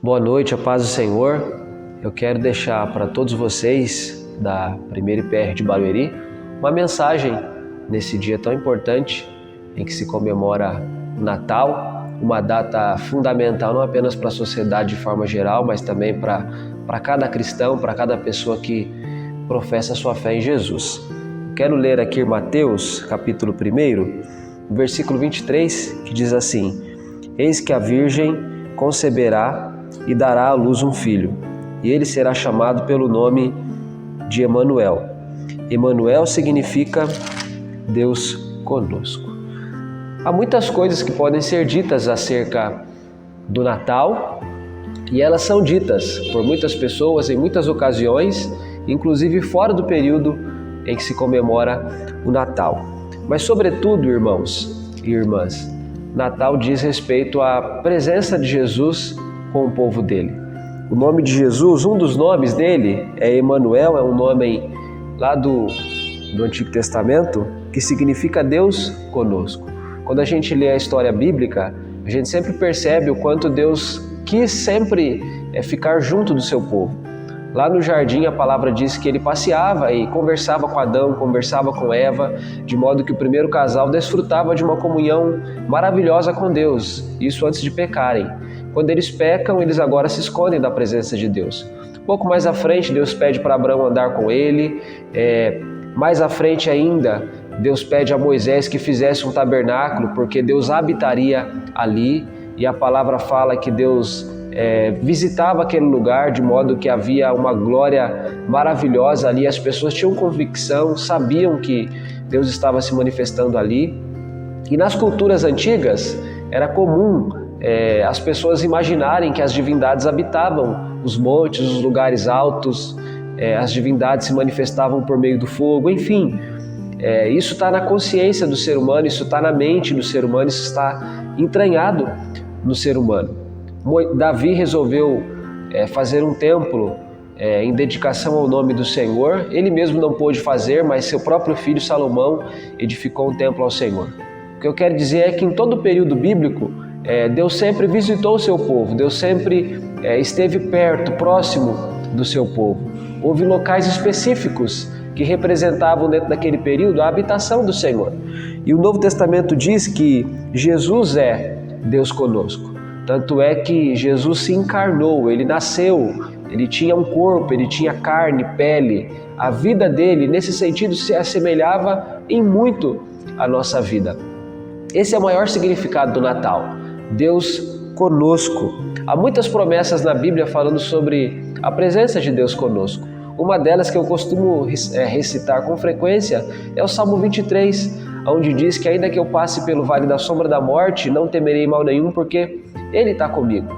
Boa noite, a paz do Senhor. Eu quero deixar para todos vocês da Primeira IPR de Barueri uma mensagem nesse dia tão importante em que se comemora o Natal, uma data fundamental não apenas para a sociedade de forma geral, mas também para cada cristão, para cada pessoa que professa sua fé em Jesus. Quero ler aqui Mateus, capítulo 1, versículo 23, que diz assim: Eis que a Virgem conceberá e dará à luz um filho, e ele será chamado pelo nome de Emanuel. Emanuel significa Deus conosco. Há muitas coisas que podem ser ditas acerca do Natal, e elas são ditas por muitas pessoas em muitas ocasiões, inclusive fora do período em que se comemora o Natal. Mas sobretudo, irmãos e irmãs, Natal diz respeito à presença de Jesus com o povo dele. O nome de Jesus, um dos nomes dele é Emanuel, é um nome lá do Antigo Testamento que significa Deus conosco. Quando a gente lê a história bíblica, a gente sempre percebe o quanto Deus quis sempre ficar junto do seu povo. Lá no jardim a palavra diz que ele passeava e conversava com Adão, conversava com Eva, de modo que o primeiro casal desfrutava de uma comunhão maravilhosa com Deus, isso antes de pecarem. Quando eles pecam, eles agora se escondem da presença de Deus. Um pouco mais à frente, Deus pede para Abraão andar com ele. Mais à frente ainda, Deus pede a Moisés que fizesse um tabernáculo, porque Deus habitaria ali. E a palavra fala que Deus visitava aquele lugar, de modo que havia uma glória maravilhosa ali. As pessoas tinham convicção, sabiam que Deus estava se manifestando ali. E nas culturas antigas, era comum as pessoas imaginarem que as divindades habitavam os montes, os lugares altos, as divindades se manifestavam por meio do fogo, enfim. Isso está na consciência do ser humano, isso está na mente do ser humano, isso está entranhado no ser humano. Davi resolveu fazer um templo em dedicação ao nome do Senhor. Ele mesmo não pôde fazer, mas seu próprio filho Salomão edificou um templo ao Senhor. O que eu quero dizer é que em todo o período bíblico, Deus sempre visitou o seu povo, Deus sempre esteve perto, próximo do seu povo. Houve locais específicos que representavam dentro daquele período a habitação do Senhor. E o Novo Testamento diz que Jesus é Deus conosco. Tanto é que Jesus se encarnou, ele nasceu, ele tinha um corpo, ele tinha carne, pele. A vida dele, nesse sentido, se assemelhava em muito à nossa vida. Esse é o maior significado do Natal, Deus conosco. Há muitas promessas na Bíblia falando sobre a presença de Deus conosco. Uma delas que eu costumo recitar com frequência é o Salmo 23, onde diz que ainda que eu passe pelo vale da sombra da morte, não temerei mal nenhum, porque Ele está comigo.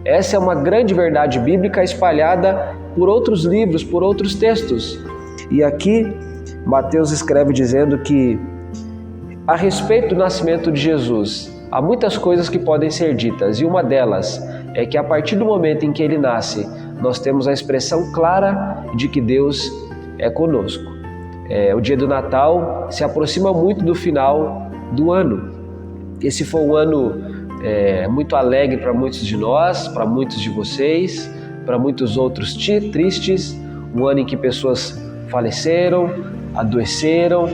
Essa é uma grande verdade bíblica espalhada por outros livros, por outros textos. E aqui Mateus escreve dizendo que a respeito do nascimento de Jesus, há muitas coisas que podem ser ditas, e uma delas é que a partir do momento em que ele nasce, nós temos a expressão clara de que Deus é conosco. O dia do Natal se aproxima muito do final do ano. Esse foi um ano muito alegre para muitos de nós, para muitos de vocês, para muitos outros tristes, um ano em que pessoas faleceram, adoeceram,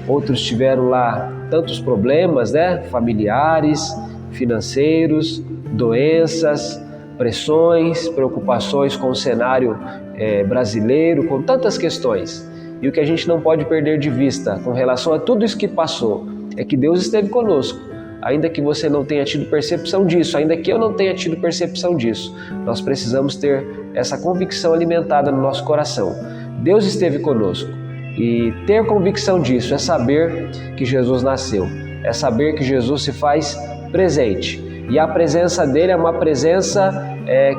outros tiveram lá tantos problemas, familiares, financeiros, doenças, pressões, preocupações com o cenário brasileiro, com tantas questões. E o que a gente não pode perder de vista com relação a tudo isso que passou é que Deus esteve conosco. Ainda que você não tenha tido percepção disso, ainda que eu não tenha tido percepção disso, nós precisamos ter essa convicção alimentada no nosso coração. Deus esteve conosco. E ter convicção disso é saber que Jesus nasceu, é saber que Jesus se faz presente. E a presença dele é uma presença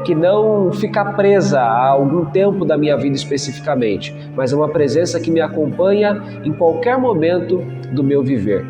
que não fica presa a algum tempo da minha vida especificamente, mas é uma presença que me acompanha em qualquer momento do meu viver.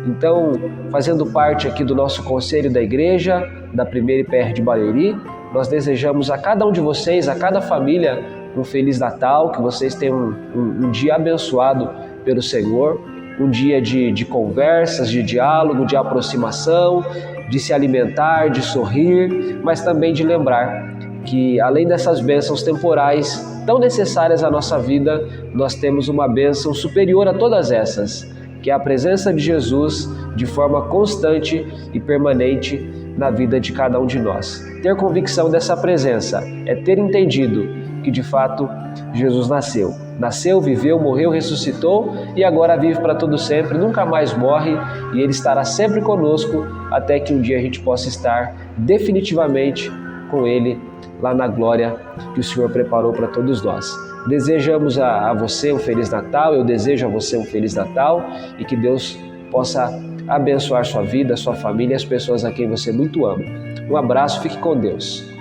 Então, fazendo parte aqui do nosso conselho da igreja, da Primeira IPR de Barueri, nós desejamos a cada um de vocês, a cada família, um Feliz Natal, que vocês tenham um dia abençoado pelo Senhor, um dia de conversas, de diálogo, de aproximação, de se alimentar, de sorrir, mas também de lembrar que, além dessas bênçãos temporais tão necessárias à nossa vida, nós temos uma bênção superior a todas essas, que é a presença de Jesus de forma constante e permanente na vida de cada um de nós. Ter convicção dessa presença é ter entendido que, de fato, Jesus nasceu, viveu, morreu, ressuscitou e agora vive para todo sempre, nunca mais morre, e Ele estará sempre conosco até que um dia a gente possa estar definitivamente com Ele lá na glória que o Senhor preparou para todos nós. Desejamos a você um Feliz Natal, eu desejo a você um Feliz Natal e que Deus possa abençoar sua vida, sua família e as pessoas a quem você muito ama. Um abraço, fique com Deus.